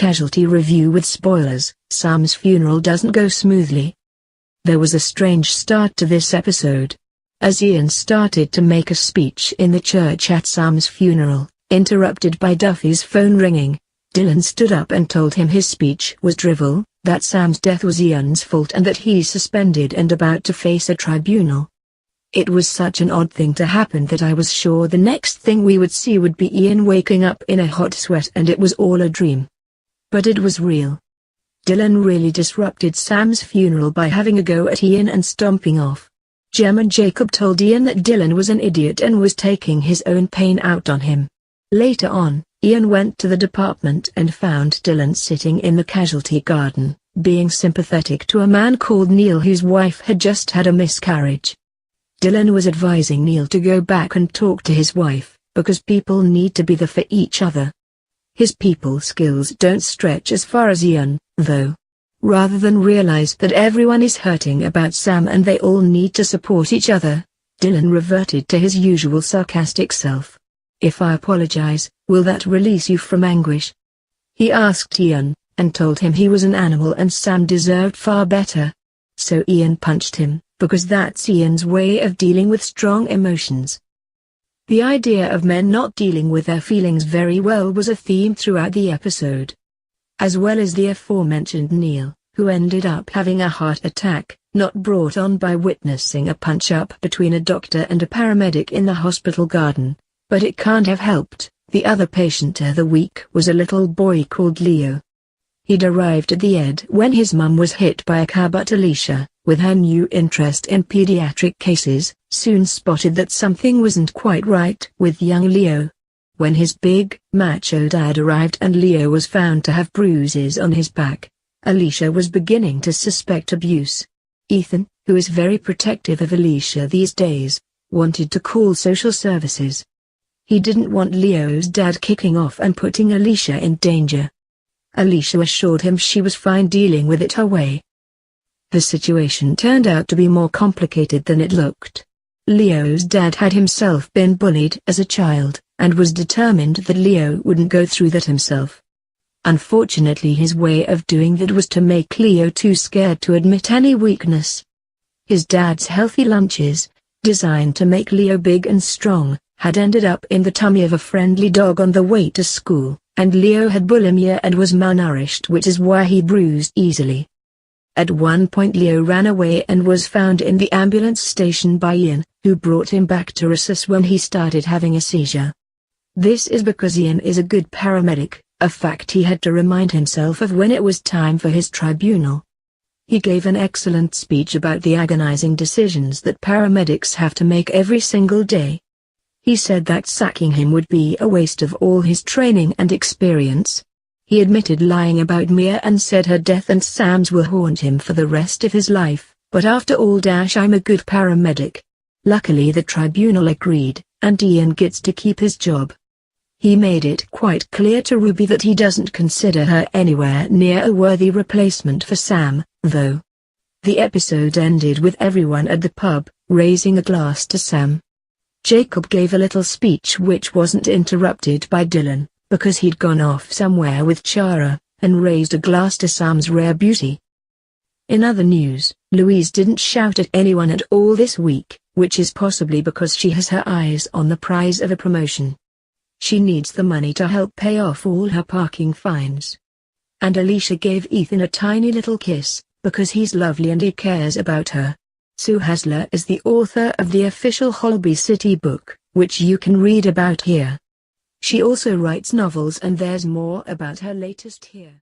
Casualty review with spoilers. Sam's funeral doesn't go smoothly. There was a strange start to this episode. As Iain started to make a speech in the church at Sam's funeral, interrupted by Duffy's phone ringing, Dylan stood up and told him his speech was drivel, that Sam's death was Iain's fault and that he's suspended and about to face a tribunal. It was such an odd thing to happen that I was sure the next thing we would see would be Iain waking up in a hot sweat and it was all a dream. But it was real. Dylan really disrupted Sam's funeral by having a go at Iain and stomping off. Jem and Jacob told Iain that Dylan was an idiot and was taking his own pain out on him. Later on, Iain went to the department and found Dylan sitting in the casualty garden, being sympathetic to a man called Neil whose wife had just had a miscarriage. Dylan was advising Neil to go back and talk to his wife, because people need to be there for each other. His people skills don't stretch as far as Iain, though. Rather than realize that everyone is hurting about Sam and they all need to support each other, Dylan reverted to his usual sarcastic self. "If I apologize, will that release you from anguish?" He asked Iain, and told him he was an animal and Sam deserved far better. So Iain punched him, because that's Iain's way of dealing with strong emotions. The idea of men not dealing with their feelings very well was a theme throughout the episode. As well as the aforementioned Neil, who ended up having a heart attack, not brought on by witnessing a punch-up between a doctor and a paramedic in the hospital garden. But it can't have helped. The other patient of the week was a little boy called Leo. He'd arrived at the ed when his mum was hit by a car, but Alicia, with her new interest in pediatric cases, soon spotted that something wasn't quite right with young Leo. When his big, macho dad arrived and Leo was found to have bruises on his back, Alicia was beginning to suspect abuse. Ethan, who is very protective of Alicia these days, wanted to call social services. He didn't want Leo's dad kicking off and putting Alicia in danger. Alicia assured him she was fine dealing with it her way. The situation turned out to be more complicated than it looked. Leo's dad had himself been bullied as a child, and was determined that Leo wouldn't go through that himself. Unfortunately, his way of doing that was to make Leo too scared to admit any weakness. His dad's healthy lunches, designed to make Leo big and strong, had ended up in the tummy of a friendly dog on the way to school, and Leo had bulimia and was malnourished, which is why he bruised easily. At one point Leo ran away and was found in the ambulance station by Iain, who brought him back to resus when he started having a seizure. This is because Iain is a good paramedic, a fact he had to remind himself of when it was time for his tribunal. He gave an excellent speech about the agonizing decisions that paramedics have to make every single day. He said that sacking him would be a waste of all his training and experience. He admitted lying about Mia and said her death and Sam's will haunt him for the rest of his life, but after all I'm a good paramedic. Luckily the tribunal agreed, and Iain gets to keep his job. He made it quite clear to Ruby that he doesn't consider her anywhere near a worthy replacement for Sam, though. The episode ended with everyone at the pub raising a glass to Sam. Jacob gave a little speech which wasn't interrupted by Dylan, because he'd gone off somewhere with Chara, and raised a glass to Sam's rare beauty. In other news, Louise didn't shout at anyone at all this week, which is possibly because she has her eyes on the prize of a promotion. She needs the money to help pay off all her parking fines. And Alicia gave Ethan a tiny little kiss, because he's lovely and he cares about her. Sue Hasler is the author of the official Holby City book, which you can read about here. She also writes novels, and there's more about her latest here.